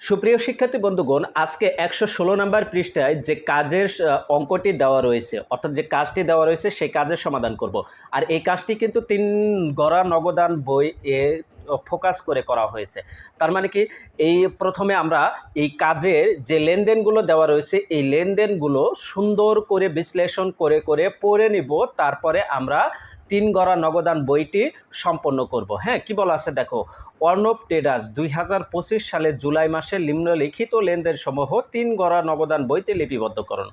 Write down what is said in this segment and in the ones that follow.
সুপ্রিয় শিক্ষার্থী বন্ধুগণ, আজকে ১১৬ নাম্বার পৃষ্ঠায় যে কাজের অঙ্কটি দেওয়া রয়েছে, অর্থাৎ যে কাজটি দেওয়া রয়েছে সেই কাজের সমাধান করব। আর এই কাজটি কিন্তু ৩ গড়া নগদান বই এ ফোকাস করে করা হয়েছে। তার মানে কি, এই প্রথমে আমরা এই কাজের যে লেনদেনগুলো দেওয়া রয়েছে এই লেনদেনগুলো সুন্দর করে বিশ্লেষণ করে করে পড়ে নিব, তারপরে আমরা ৩ গড়া নগদান বইটি সম্পন্ন করব। হ্যাঁ, কি বলা আছে দেখো, অর্ণব ট্রেডার্স ২০২৫ সালের জুলাই মাসে নিম্নলিখিত লেনদেন সমূহ ৩ গড়া নগদান বইতে লিপিবদ্ধকরণ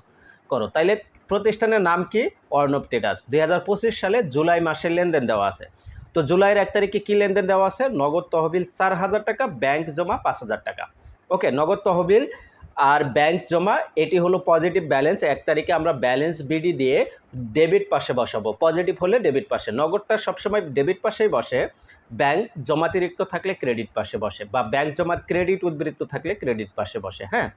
করো। তাইলে প্রতিষ্ঠানের নাম কি? অর্ণব ট্রেডার্স। ২০২৫ সালে জুলাই মাসের লেনদেন দেওয়া আছে। তো জুলাইয়ের ১ তারিখে কী লেনদেন দেওয়া আছে? নগদ তহবিল ৪,০০০ টাকা, ব্যাংক জমা ৫,০০০ টাকা। ওকে, নগদ তহবিল আর ব্যাংক জমা এটি হলো পজিটিভ ব্যালেন্স। ১ তারিখে আমরা ব্যালেন্স বিডি দিয়ে ডেবিট পাশে বসাবো, পজিটিভ হলে ডেবিট পাশে। নগদটা সবসময় ডেবিট পাশেই বসে, ব্যাংক জমাতিরিক্ত থাকলে ক্রেডিট পাশে বসে, বা ব্যাংক জমার ক্রেডিট উদ্বৃত্ত থাকলে ক্রেডিট পাশে বসে। হ্যাঁ,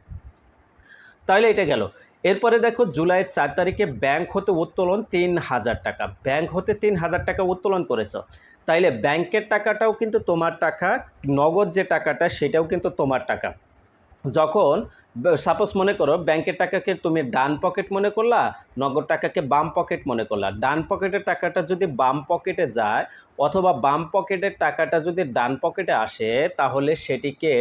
তাহলে এটা গেল। এরপরে দেখো, জুলাইয়ের ৪ তারিখে ব্যাংক হতে উত্তোলন ৩,০০০ টাকা। ব্যাংক হতে ৩,০০০ টাকা উত্তোলন করেছো, তাইলে ব্যাংকের টাকাটাও কিন্তু তোমার টাকা, নগদ যে টাকাটা সেটাও কিন্তু তোমার টাকা। যখন সাপোজ মনে করো ব্যাংকের টাকাকে তুমি ডান পকেট মনে করলা, নগদ টাকাকে বাম পকেট মনে করলা। ডান পকেটের টাকাটা যদি বাম পকেটে যায়, অথবা বাম পকেটের টাকাটা যদি ডান পকেটে আসে, তাহলে সেটিকে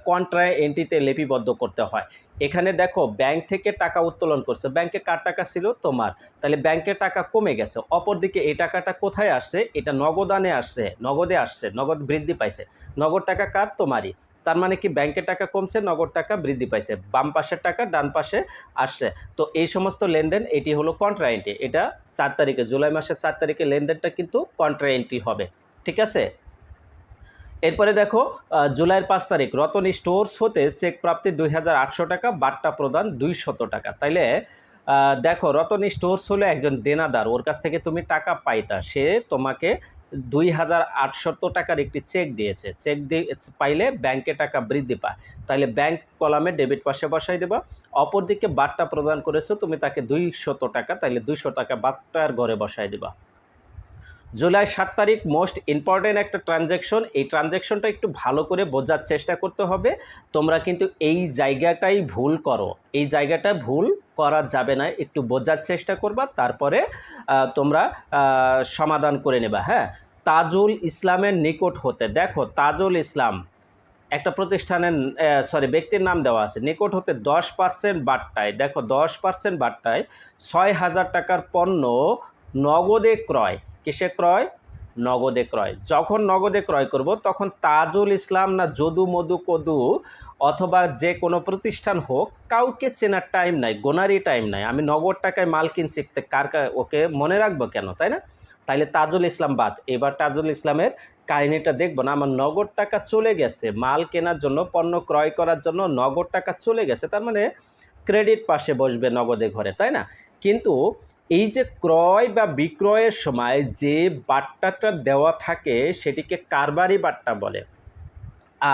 কন্ট্রা এন্ট্রিতে লিপিবদ্ধ করতে হয়। এখানে দেখো, ব্যাংক থেকে টাকা উত্তোলন করছে, ব্যাংকে কার টাকা ছিল? তোমার। তাহলে ব্যাংকের টাকা কমে গেছে। অপরদিকে এই টাকাটা কোথায় আসছে? এটা নগদানে আসছে, নগদে আসছে, নগদ বৃদ্ধি পাইছে। নগদ টাকা কার? তোমারই। তার মানে কি, ব্যাংকের টাকা কমছে, নগদ টাকা বৃদ্ধি পাইছে, বাম পাশের টাকা ডান পাশে আসছে। তো এই সমস্ত লেনদেন, এটি হলো কন্ট্রা এন্ট্রি। এটা ৪ তারিখে, জুলাই মাসের ৪ তারিখে লেনদেনটা কিন্তু কন্ট্রা এন্ট্রি হবে। ঠিক আছে। এরপরে দেখো, জুলাইয়ের ৫ তারিখ রতন স্টোর্স হতে চেক প্রাপ্তি ২,৮০০ টাকা, বাট্টা প্রদান ২০০ টাকা। তাইলে দেখো, রতন স্টোর্স হলো একজন দেনাদার, ওর কাছ থেকে তুমি টাকা পাইতা, সে তোমাকে ২,৮০০ টাকার একটি চেক দিয়েছে। চেক দিয়ে পাইলে ব্যাংকে টাকা বৃদ্ধি পায়, তাহলে ব্যাংক কলামে ডেবিট পাশে বসাই দেবা। অপরদিকে বাট্টা প্রদান করেছো তুমি তাকে ২০০ টাকা, তাহলে ২০০ টাকা বাট্টার ঘরে বসাই দেবা। জুলাই ৭ তারিখ মোস্ট ইম্পর্টেন্ট একটা ট্রানজ্যাকশন। এই ট্রানজ্যাকশনটা একটু ভালো করে বোঝার চেষ্টা করতে হবে। তোমরা কিন্তু এই জায়গাটাই ভুল করো, এই জায়গাটা ভুল করা যাবে না, একটু বোঝার চেষ্টা করবা, তারপরে তোমরা সমাধান করে নেবা। হ্যাঁ, তাজুল ইসলামের নিকট হতে, দেখো তাজুল ইসলাম একটা প্রতিষ্ঠানের ব্যক্তির নাম দেওয়া আছে, নিকট হতে 10% বাট্টায়, দেখো 10% বাট্টায় ৬,০০০ টাকার পণ্য নগদে ক্রয়। কিসে ক্রয়? নগদে ক্রয়। যখন নগদে ক্রয় করব, তখন তাজুল ইসলাম না যদু মধু কদু অথবা যে কোনো প্রতিষ্ঠান হোক, কাউকে চেনার টাইম নাই, গোনারই টাইম নাই। আমি নগদ টাকায় মাল কিনছি, ওকে মনে রাখবো কেন, তাই না? তাইলে তাজুল ইসলাম বাদ। এবার তাজুল ইসলামের কাহিনীটা দেখবো না। আমার নগদ টাকা চলে গেছে, মাল কেনার জন্য, পণ্য ক্রয় করার জন্য নগদ টাকা চলে গেছে, তার মানে ক্রেডিট পাশে বসবে নগদে ঘরে, তাই না? কিন্তু এই যে ক্রয় বা বিক্রয়ের সময় যে বাট্টাটা দেওয়া থাকে সেটিকে কারবারি বাট্টা বলে।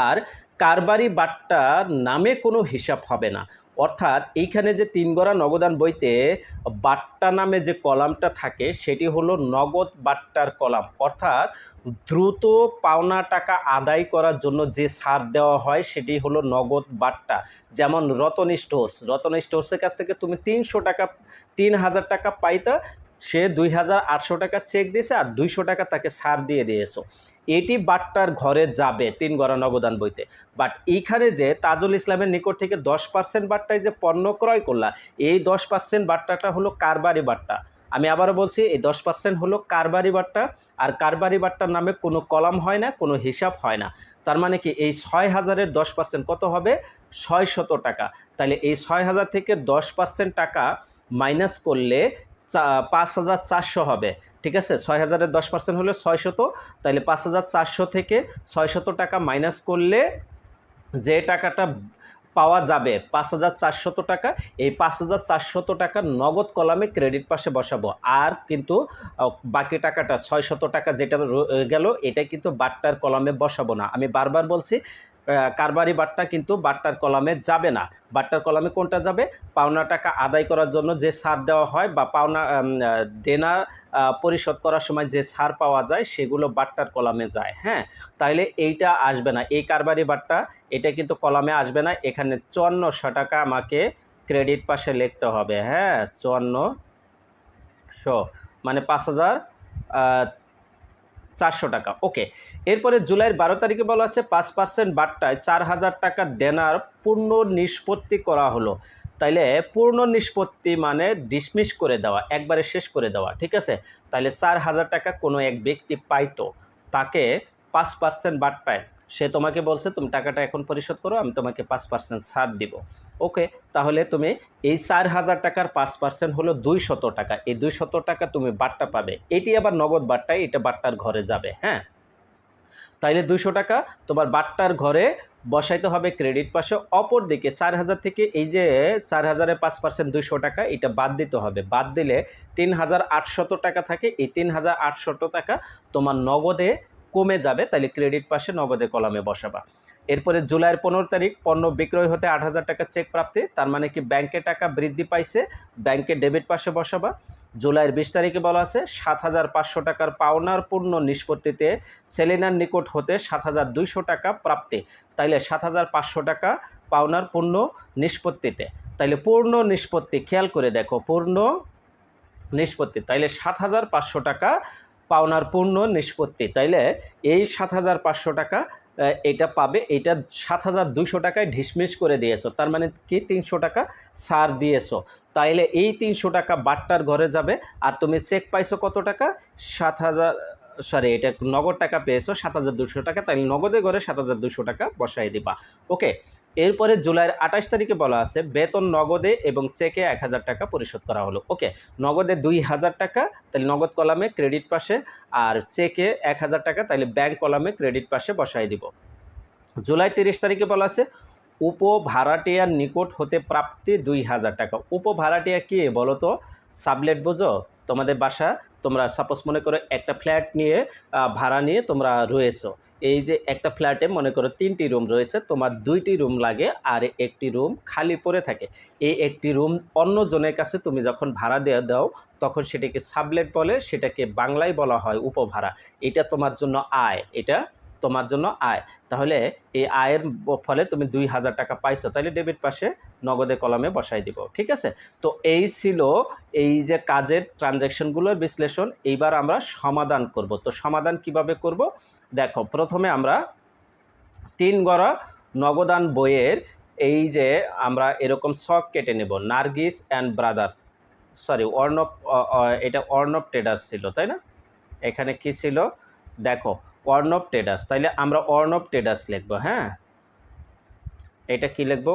আর কারবারি বাট্টা নামে কোনো হিসাব হবে না। অর্থাৎ এইখানে যে ৩ গড়া নগদান বইতে বাট্টা নামে যে কলামটা থাকে সেটি হলো নগদ বাট্টার কলাম। অর্থাৎ দ্রুত পাওনা টাকা আদায় করার জন্য যে ছাড় দেওয়া হয় সেটি হলো নগদ বাট্টা। যেমন রতন স্টোর্সের কাছ থেকে তুমি ৩,০০০ টাকা পাইতা, সে ২,৮০০ টাকা চেক দিয়েছে আর ২০০ টাকা তাকে ছাড় দিয়ে দিয়েছো। এটি বাট্টার ঘরে যাবে ৩ গড়া নগদান বইতে। বাট এইখানে যে তাজুল ইসলামের নিকট থেকে 10% বাট্টায় যে পণ্য ক্রয় করলা, এই 10% বাট্টাটা হলো কারবারি বাট্টা। আমি আবারও বলছি, এই 10% হলো কারবারি বাট্টা। আর কারবারি বাট্টার নামে কোনো কলাম হয় না, কোনো হিসাব হয় না। তার মানে কি, এই ৬,০০০-এর 10% কত হবে? ৬০০ টাকা। তাহলে এই ৬,০০০ থেকে 10% টাকা মাইনাস করলে ৫,৪০০ হবে। ঠিক আছে, ৬,০০০-এর 10% হলে ৬০০, তাহলে ৫,৪০০ থেকে ৬০০ টাকা মাইনাস করলে যে টাকাটা পাওয়া যাবে ৫,৪০০ টাকা, এই ৫,৪০০ টাকা নগদ কলামে ক্রেডিট পাশে বসাবো। আর কিন্তু বাকি টাকাটা ৬০০ টাকা যেটা গেল, এটা কিন্তু বাট্টার কলামে বসাবো না। আমি বারবার বলছি, কারবারি বাট্টা কিন্তু বাট্টার কলামে যাবে না। বাট্টার কলামে কোনটা যাবে? পাওনা টাকা আদায় করার জন্য যে ছাড় দেওয়া হয় বা পাওনা দেনা পরিশোধ করার সময় যে ছাড় পাওয়া যায় সেগুলো বাট্টার কলামে যায়। হ্যাঁ, তাইলে এইটা আসবে না, এই কারবারি বাট্টা এটা কিন্তু কলামে আসবে না। এখানে 5400 টাকা আমাকে ক্রেডিট পাশে লিখতে হবে। হ্যাঁ, 5400 মানে 5400 টাকা। ওকে, এরপরে জুলাইয়ের 12 তারিখে বলা আছে 5% বাট্টায় 4000 টাকা দেনার পূর্ণ নিষ্পত্তি করা হলো। তাইলে পূর্ণ নিষ্পত্তি মানে ডিসমিস করে দেওয়া, একবারে শেষ করে দেওয়া। ঠিক আছে, তাইলে 4000 টাকা কোনো এক ব্যক্তি পাইতো, তাকে 5% বাট্টায় সে তোমাকে বলছে তুমি টাকাটা এখন পরিশোধ করো, আমি তোমাকে 5% ছাড় দিব। ওকে, তাহলে তুমি এই 4000 টাকার 5% হলো 200 টাকা। এই 200 টাকা তুমি বাট্টা পাবে, এটি আবার নগদ বাট্টায়, এটা বাট্টার ঘরে যাবে। হ্যাঁ, তাইলে 200 টাকা তোমার বাট্টার ঘরে বসাইতে হবে ক্রেডিট পাশে। অপর দিকে 4000 থেকে এই যে 4000-এর 5% 200 টাকা এটা বাদ দিতে হবে। বাদ দিলে 3800 টাকা থাকে। এই 3800 টাকা তোমার নগদে কমে যাবে, তাহলে ক্রেডিট পাশে নগদে কলামে বসাবা। এরপরে জুলাইয়ের 15 তারিখ পণ্য বিক্রয় হতে 8000 টাকা চেক প্রাপ্তি, তার মানে কি ব্যাংকে টাকা বৃদ্ধি পাইছে, ব্যাংকে ডেবিট পাশে বসাবা। জুলাইয়ের 20 তারিখে বলা আছে 7500 টাকার পাওনার পূর্ণ নিষ্পত্তিতে সেলিনার নিকট হতে 7200 টাকা প্রাপ্তি। তাইলে 7500 টাকা পাওনার পূর্ণ নিষ্পত্তিতে, তাইলে পূর্ণ নিষ্পত্তি খেয়াল করে দেখো, পূর্ণ নিষ্পত্তি, তাইলে 7500 টাকা পাওনার পূর্ণ নিষ্পত্তি। তাইলে এই 7500 টাকা এটা পাবে, এটা 7200 টাকায় ঢিসমিস করে দিয়েছো, তার মানে কি 300 টাকা ছাড় দিয়েছো। তাইলে এই 300 টাকা বাট্টার ঘরে যাবে। আর তুমি চেক পাইছো কত টাকা? 7000, সরি এটা নগদ টাকা পেয়েছো 7200 টাকা, তাইলে নগদে ঘরে 7200 টাকা বসাই দিবা। ওকে, এরপরে জুলাইয়ের 28 তারিখে বলা আছে বেতন নগদে এবং চেকে 1000 টাকা পরিশোধ করা হলো। ওকে, নগদে 2000 টাকা, তাহলে নগদ কলামে ক্রেডিট পাশে, আর চেকে 1000 টাকা, তাহলে ব্যাংক কলামে ক্রেডিট পাশে বসাই দিব। জুলাই 30 তারিখে বলা আছে উপভাড়াটিয়ার নিকট হতে প্রাপ্তি 2000 টাকা। উপভাড়াটিয়া কি বলো তো? সাবলেট বোঝো? তোমাদের বাসা, তোমরা সাপোজ মনে করো একটা ফ্ল্যাট নিয়ে ভাড়া নিয়ে তোমরা রয়েছো। এই যে একটা ফ্ল্যাটে মনে করো 3টি রুম রয়েছে, তোমার 2টি রুম লাগে আর একটি রুম খালি পড়ে থাকে। এই একটি রুম অন্য জনের কাছে তুমি যখন ভাড়া দিয়ে দাও তখন সেটাকে সাবলেট বলে, সেটাকে বাংলায় বলা হয় উপভাড়া। এটা তোমার জন্য আয়, এটা তোমার জন্য আয়। তাহলে এই আয়ের ফলে তুমি 2000 টাকা পাইছো, তাহলে ডেবিট পাশে নগদে কলামে বসাই দিব। ঠিক আছে, তো এই ছিল এই যে কাজের ট্রানজ্যাকশনগুলোর বিশ্লেষণ। এইবার আমরা সমাধান করব। তো সমাধান কিভাবে করব দেখো, প্রথমে আমরা 3 গড়া নগদান বইয়ের এই যে আমরা এরকম ছক কেটে নেব। Nargis and brothers, sorry Arnab, এটা অর্ণব ট্রেডার্স ছিল তাই না? এখানে কি ছিল দেখো, অর্ণব ট্রেডার্স, তাইলে আমরা অর্ণব ট্রেডার্স লিখব। হ্যাঁ, এটা কি লিখব?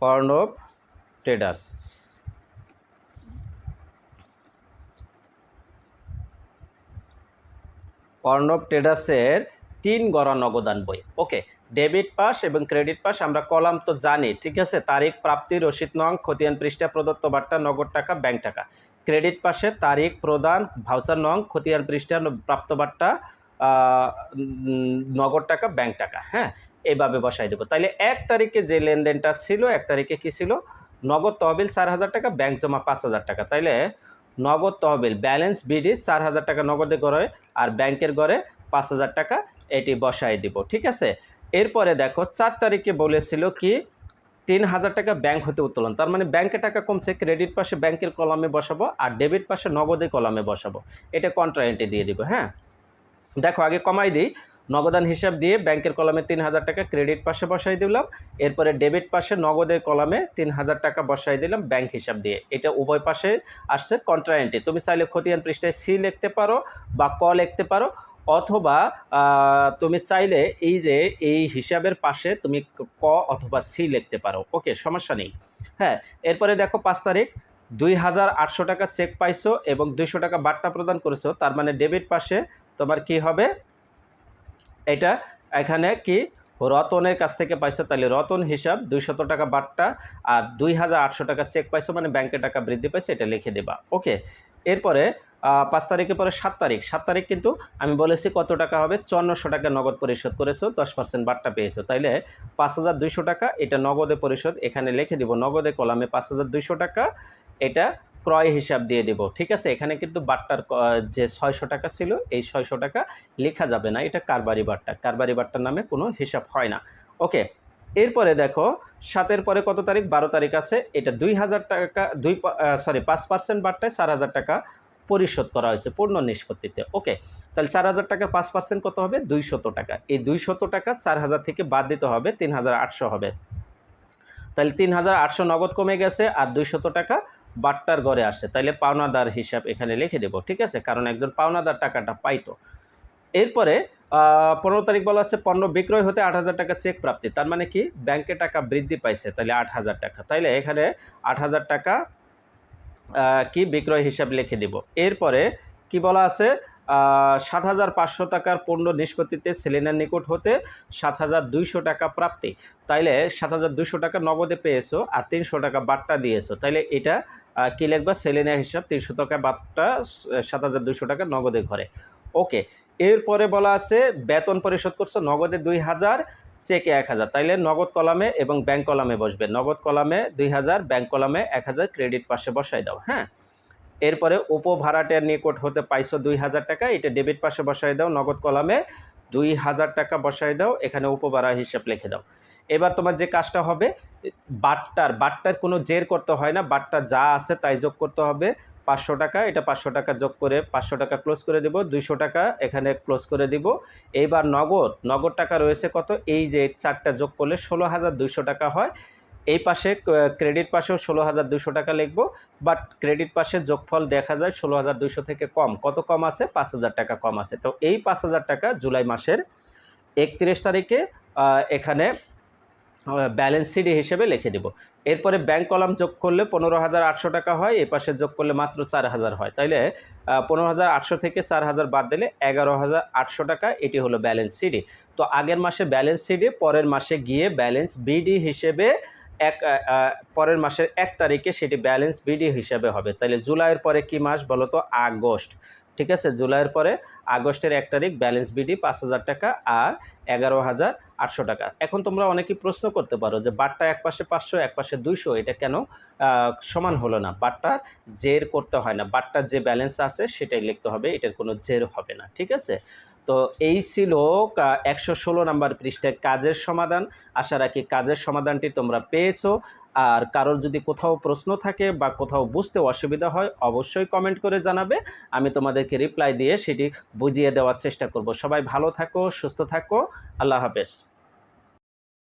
অর্ণব ট্রেডার্স। অর্ণব ট্রেডার্সের 3 গড়া নগদান বই। ওকে, ডেবিট পাস এবং ক্রেডিট পাস আমরা কলাম তো জানি। ঠিক আছে, তারিখ, প্রাপ্তি, রসিদ নং, খতিয়ান পৃষ্ঠা, প্রদত্ত বার্তা, নগদ টাকা, ব্যাংক টাকা। ক্রেডিট পাশে তারিখ, প্রদান, ভাউচার নং, খতিয়ান পৃষ্ঠা, প্রাপ্ত বার্তা, নগদ টাকা, ব্যাংক টাকা। হ্যাঁ, এইভাবে বসাই দেবো। তাইলে 1 তারিখে যে লেনদেনটা ছিল, 1 তারিখে কি ছিল? নগদ তহবিল 4000 টাকা, ব্যাংক জমা 5000 টাকা। তাইলে নগদ তহবিল ব্যালেন্স বিডি 4000 টাকা নগদে ঘরে আর ব্যাংকের ঘরে 5000 টাকা, এটি বসাই দিব। ঠিক আছে, এরপরে দেখো 4 তারিখে বলেছিল কি 3000 টাকা ব্যাংক হতে উত্তোলন, তার মানে ব্যাংকে টাকা কমছে, ক্রেডিট পাশে ব্যাংকের কলামে বসাবো আর ডেবিট পাশে নগদে কলামে বসাবো। এটা কন্ট্রা এন্ট্রি দিয়ে দিব। হ্যাঁ, দেখো আগে কমাই দিই, নগদান হিসাব দিয়ে ব্যাংকের কলামে 3000 টাকা ক্রেডিট পাশে বসাই দিলাম, এরপরে ডেবিট পাশে নগদের কলামে 3000 টাকা বসাই দিলাম ব্যাংক হিসাব দিয়ে। এটা উভয় পাশে আসছে কন্ট্রা এন্ট্রি। তুমি চাইলে খতিয়ান পৃষ্ঠায় সি লিখতে পারো বা ক লিখতে পারো, অথবা তুমি চাইলে এই যে এই হিসাবের পাশে তুমি ক অথবা সি লিখতে পারো। ওকে, সমস্যা নেই। হ্যাঁ, এরপরে দেখো 5 তারিখ 2800 টাকা চেক পাইছো এবং 200 টাকা বার্তা প্রদান করেছো, তার মানে ডেবিট পাশে তোমার কি হবে? এটা এখানে কি রতনের কাছ থেকে পাইছো, তাহলে রতন হিসাব 200 টাকা বাট্টা আর 2800 টাকা চেক পাইছো, মানে ব্যাংকে টাকা বৃদ্ধি পাইছে, এটা লিখে দেবা। ওকে, এরপরে 5 তারিখের পরে 7 তারিখ, 7 তারিখ কিন্তু আমি বলেছি কত টাকা হবে, 5400 টাকা নগদ পরিশোধ করেছো, 10% বাট্টা পেয়েছো, তাইলে 5200 টাকা এটা নগদে পরিশোধ, এখানে লিখে দিব নগদে কলামে 5200 টাকা, এটা ক্রয় হিসাব দিয়ে দিব। ঠিক আছে, এখানে কিন্তু বাট্টার যে 600 টাকা ছিল এই 600 টাকা লেখা যাবে না, এটা কারবারি বাট্টা, কারবারি বাট্টার নামে কোনো হিসাব হয় না। ওকে, এরপরে দেখো 7-এর পরে কত তারিখ, 12 তারিখ আছে, এটা 2000 টাকা 5% বাট্টায় 4000 টাকা পরিশোধ করা হয়েছে পূর্ণ নিষ্পত্তিতে। ওকে, তাহলে 4000 টাকার 5% কত হবে, 200 টাকা। এই 200 টাকা 4000 থেকে বাদ দিতে হবে, 3800 হবে। তাহলে 3800 নগদ কমে গেছে, আর 200 টাকা বাট্টার ঘরে আসে, তাইলে পাওনাদার হিসাব এখানে লিখে দেব। ঠিক আছে, কারণ একজন পাওনাদার টাকাটা পাইতো। এরপরে 15 তারিখ বলা হচ্ছে পণ্য বিক্রয় হতে 8000 টাকা চেক প্রাপ্তি, তার মানে কি ব্যাংকে টাকা বৃদ্ধি পাইছে, তাহলে 8000 টাকা, তাইলে এখানে 8000 টাকা কি বিক্রয় হিসাব লিখে দিব। এরপরে কি বলা আছে, 7500 টাকার পণ্য নিষ্পত্তিতে সেলিনার নিকট হতে 7200 টাকা প্রাপ্তি, তাইলে 7200 টাকা নগদে পেয়েছো আর 300 টাকা বাট্টা দিয়েছো, তাইলে এটা কি লিখবা, সেলিনা হিসাব 300 টাকা বাট্টা, 7200 টাকা নগদে ঘরে। ওকে, এরপরে বলা আছে বেতন পরিশোধ করছো নগদে 2000, চেকে 1000, তাইলে নগদ কলামে এবং ব্যাংক কলামে বসবে, নগদ কলামে 2000, ব্যাংক কলামে 1000, ক্রেডিট পাশে বসাই দাও। হ্যাঁ, এরপরে উপভাড়াটের নিকট হতে পাইছো 2000 টাকা, এটা ডেবিট পাশে বসাই দাও, নগদ কলামে 2000 টাকা বসাই দাও, এখানে উপভাড়া হিসাব লিখে দাও। এবার তোমার যে কাজটা হবে, বাট্টার কোনো জের করতে হয় না, বাট্টা যা আছে তাই যোগ করতে হবে। 500 টাকা, এটা 500 টাকা যোগ করে 500 টাকা ক্লোজ করে দেব, 200 টাকা এখানে ক্লোজ করে দিব। এইবার নগদ টাকা রয়েছে কত, এই যে 4টা যোগ করলে 16200 টাকা হয়। এই পাশে ক্রেডিট পাশেও 16200 টাকা লিখব, বাট ক্রেডিট পাশে যোগফল দেখা যায় 16200 থেকে কম, কত কম আছে, 5000 টাকা কম আছে। তো এই 5000 টাকা জুলাই মাসের 31 তারিখে এখানে ব্যালেন্স সিডি হিসেবে লিখে দিব। এরপরে ব্যাংক কলাম যোগ করলে 15800 টাকা হয়, এ পাশে যোগ করলে মাত্র 4000 হয়, তাইলে 15800 থেকে 4000 বাদ দিলে 11800 টাকা, এটি হলো ব্যালেন্স সিডি। তো আগের মাসে ব্যালেন্স সিডি, পরের মাসে গিয়ে ব্যালেন্স বিডি হিসেবে পরের মাসের 1 তারিখে সেটি ব্যালেন্স বিডি হিসাবে হবে। তাহলে জুলাইয়ের পরে কি মাস বলো তো, আগস্ট। ঠিক আছে, জুলাইয়ের পরে আগস্টের 1 তারিখ ব্যালেন্স বিডি 5000 টাকা আর 11800 টাকা। এখন তোমরা অনেকেই প্রশ্ন করতে পারো যে বাট্টা এক পাশে 500 এক পাশে 200, এটা কেন সমান হলো না? বাট্টার জের করতে হয় না, বাট্টার যে ব্যালেন্স আছে সেটাই লিখতে হবে, এটার কোনো জের হবে না। ঠিক আছে, তো এই ছিল 116 নাম্বার পৃষ্ঠার কাজের সমাধান। আশা রাখি কাজের সমাধানটি তোমরা পেয়েছো। আর কারোর যদি কোথাও প্রশ্ন থাকে বা কোথাও বুঝতে অসুবিধা হয় অবশ্যই কমেন্ট করে জানাবে, আমি তোমাদেরকে রিপ্লাই দিয়ে সেটি বুঝিয়ে দেওয়ার চেষ্টা করব। সবাই ভালো থাকো, সুস্থ থাকো, আল্লাহ হাফেজ।